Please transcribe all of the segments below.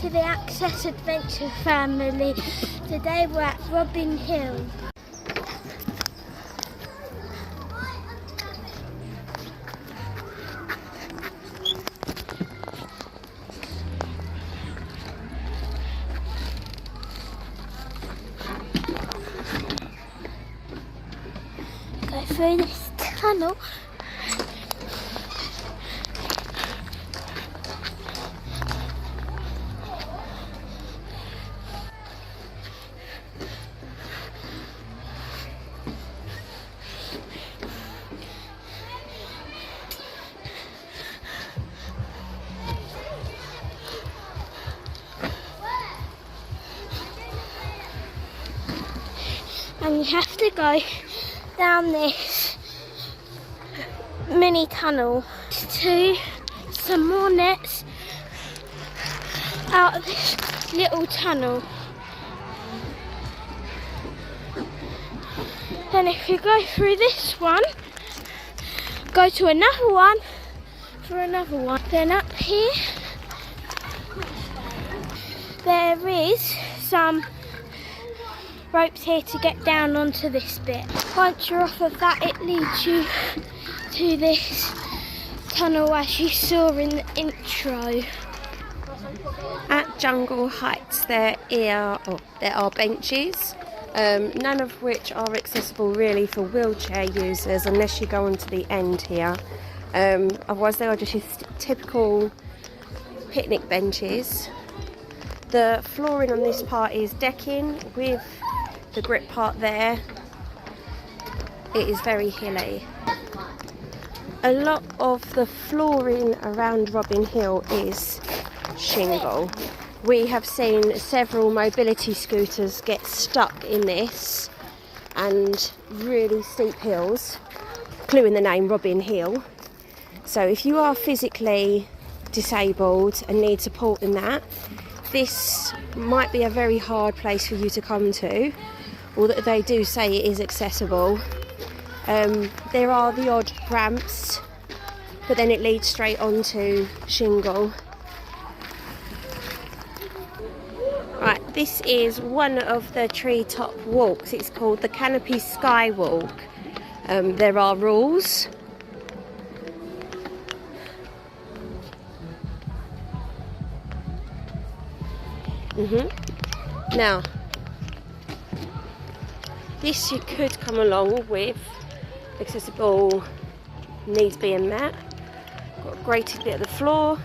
to the Access Adventure family. Today we're at Robin Hill. Go through this tunnel. And you have to go down this mini tunnel to some more nets out of this little tunnel. Then if you go through this one, go to another one for another one. Then up here there is some ropes here to get down onto this bit. Once you're off of that, it leads you to this tunnel as you saw in the intro. At Jungle Heights there are benches, none of which are accessible really for wheelchair users unless you go onto the end here. Otherwise they are just your typical picnic benches. The flooring on this part is decking with the grip part there. It is very hilly. A lot of the flooring around Robin Hill is shingle. We have seen several mobility scooters get stuck in this and really steep hills, clue in the name, Robin Hill. So if you are physically disabled and need support in that, this might be a very hard place for you to come to, although they do say it is accessible. There are the odd ramps, but then it leads straight onto shingle. Right, this is one of the treetop walks. It's called the Canopy Sky Walk. There are rules. Now, this you could come along with accessible needs being met. Got a grated bit of the floor,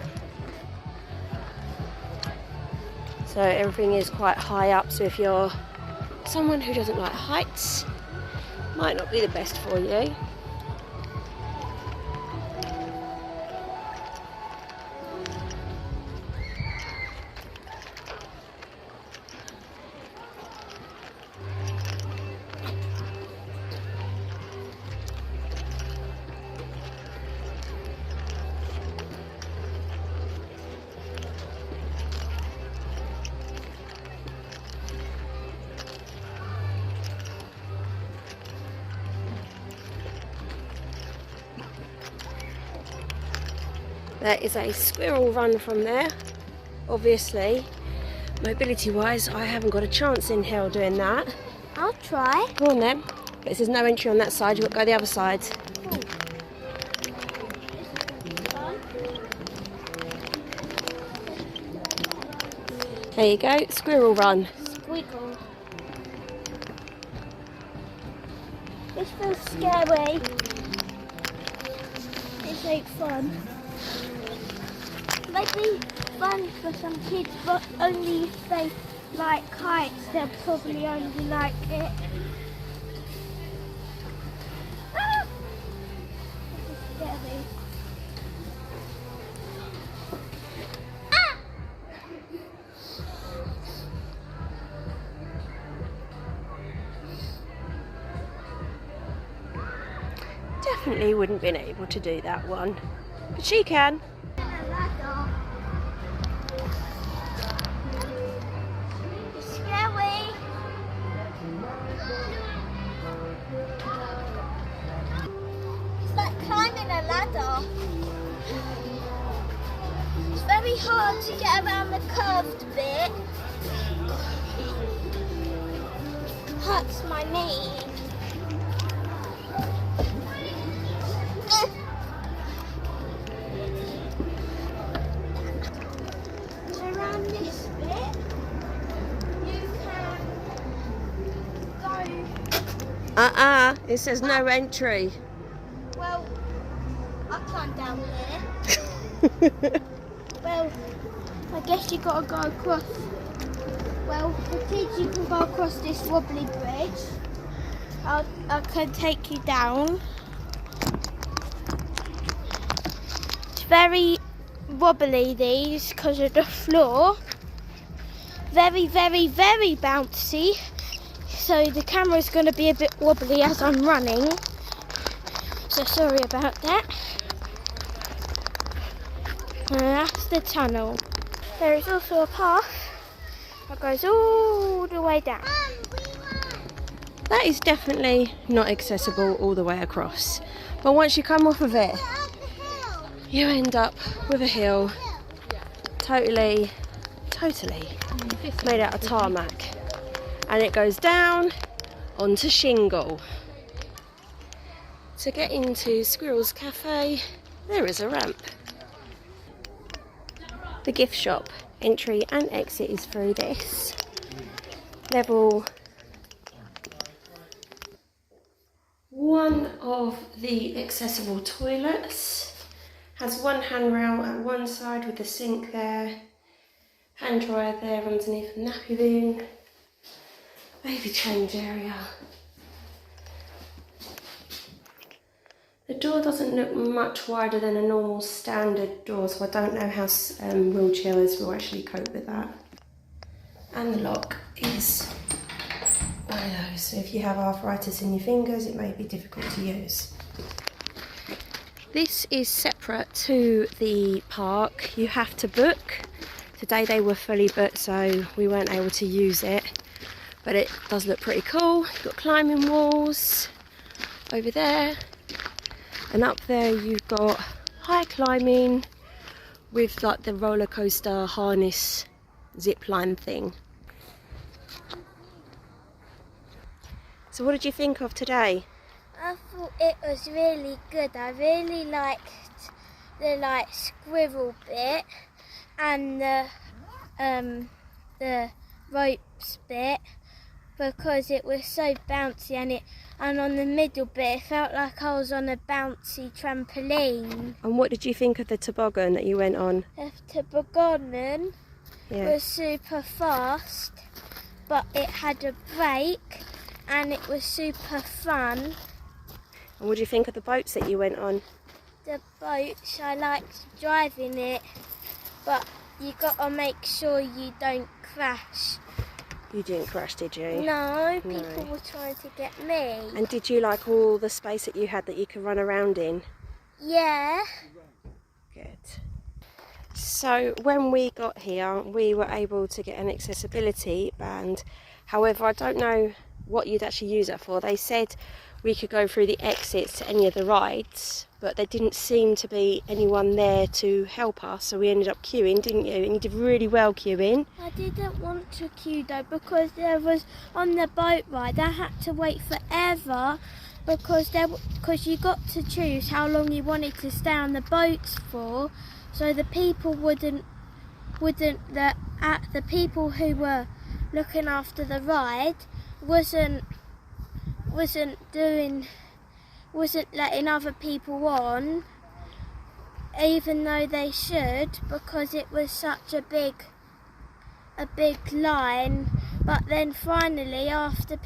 so everything is quite high up, so if you're someone who doesn't like heights, might not be the best for you. There is a squirrel run from there. Obviously, mobility wise, I haven't got a chance in hell doing that. I'll try. Go on then. But there's no entry on that side, you've got to go the other side. There you go, squirrel run. Squiggle. This feels scary. It's like fun. Maybe fun for some kids, but only if they like heights, they'll probably only like it. Ah! This is scary. Ah! Definitely wouldn't been able to do that one, but she can. It's very hard to get around the curved bit hurts my knee. Around this bit, you can go. It says no entry. Well, I climbed down here. Well, I guess you gotta go across. Well, for kids, you can go across this wobbly bridge. I can take you down. It's very wobbly, these, because of the floor. Very, very, very bouncy. So the camera's going to be a bit wobbly as I'm running. So sorry about that. And that's the tunnel. There is also a path that goes all the way down. That is definitely not accessible all the way across. But once you come off of it, you end up with a hill totally made out of tarmac. And it goes down onto shingle. To get into Squirrel's Cafe, there is a ramp. The gift shop entry and exit is through this. Level 1 of the accessible toilets has one handrail at one side with the sink there, hand dryer there underneath the nappy bin, baby change area. The door doesn't look much wider than a normal standard door, so I don't know how wheelchairs will actually cope with that. And the lock is one of those, so if you have arthritis in your fingers, it may be difficult to use. This is separate to the park. You have to book. Today they were fully booked, so we weren't able to use it. But it does look pretty cool. You've got climbing walls over there. And up there you've got high climbing with like the roller coaster harness zip line thing. So what did you think of today? I thought it was really good. I really liked the squirrel bit and the ropes bit, because it was so bouncy, and on the middle bit it felt like I was on a bouncy trampoline. And what did you think of the toboggan that you went on? The toboggan was super fast, but it had a brake and it was super fun. And what do you think of the boats that you went on? The boats, I liked driving it, but you got to make sure you don't crash. You didn't crash, did you? No, people were trying to get me. And did you like all the space that you had that you could run around in? Yeah. Good. So when we got here, we were able to get an accessibility band. However, I don't know what you'd actually use it for. They said we could go through the exits to any of the rides, but there didn't seem to be anyone there to help us, so we ended up queuing, didn't you? And you did really well queuing. I didn't want to queue though, because there was on the boat ride, I had to wait forever because you got to choose how long you wanted to stay on the boats for, so the people the people who were looking after the ride wasn't letting other people on, even though they should, because it was such a big line. But then finally, after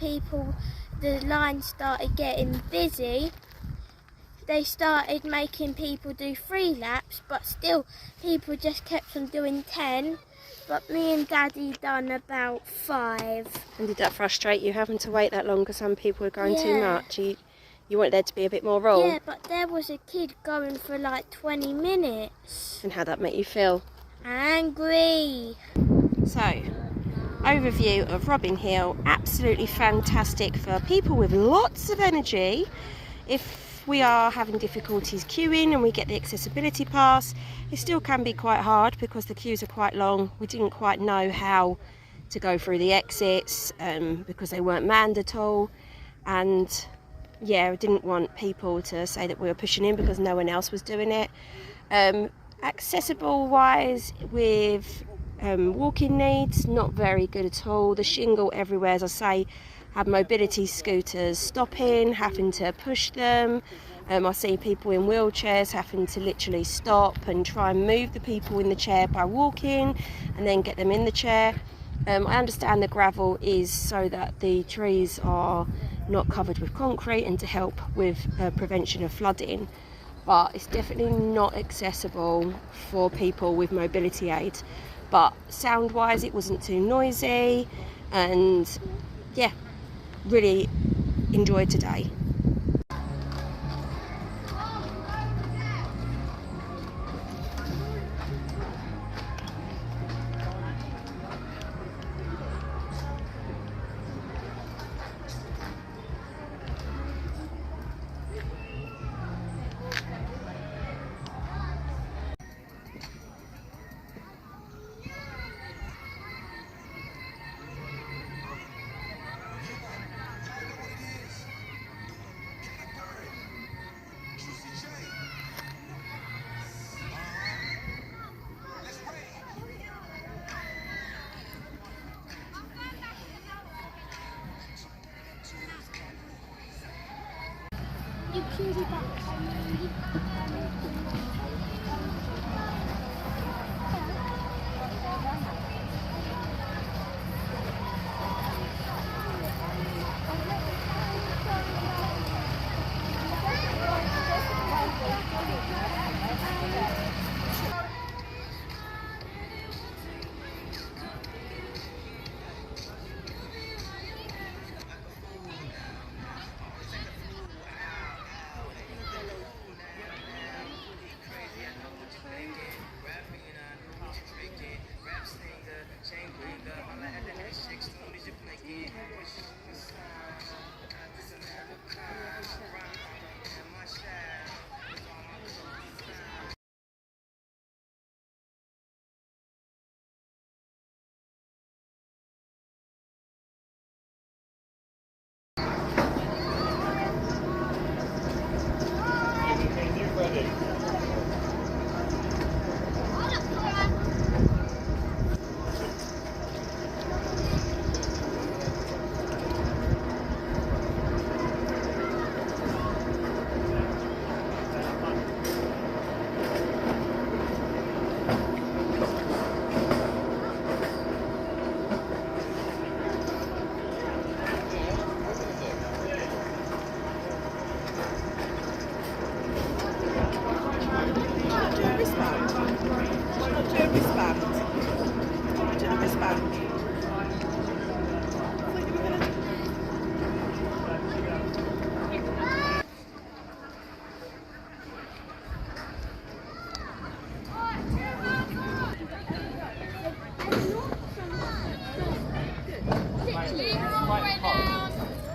the line started getting busy, they started making people do 3 laps, but still people just kept on doing 10. But me and Daddy done about 5. And did that frustrate you, having to wait that long because some people were going too much? You wanted there to be a bit more roll? Yeah, but there was a kid going for like 20 minutes. And how'd that make you feel? Angry. So, overview of Robin Hill. Absolutely fantastic for people with lots of energy. If if we are having difficulties queuing and we get the accessibility pass, it still can be quite hard because the queues are quite long. We didn't quite know how to go through the exits because they weren't manned at all, and yeah, I didn't want people to say that we were pushing in because no one else was doing it. Accessible wise, with walking needs, not very good at all. The shingle everywhere, as I say, had mobility scooters stopping, having to push them. I see people in wheelchairs having to literally stop and try and move the people in the chair by walking and then get them in the chair. I understand the gravel is so that the trees are not covered with concrete and to help with prevention of flooding, but it's definitely not accessible for people with mobility aids. But sound wise, it wasn't too noisy, and yeah, really enjoyed today.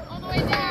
All the way down.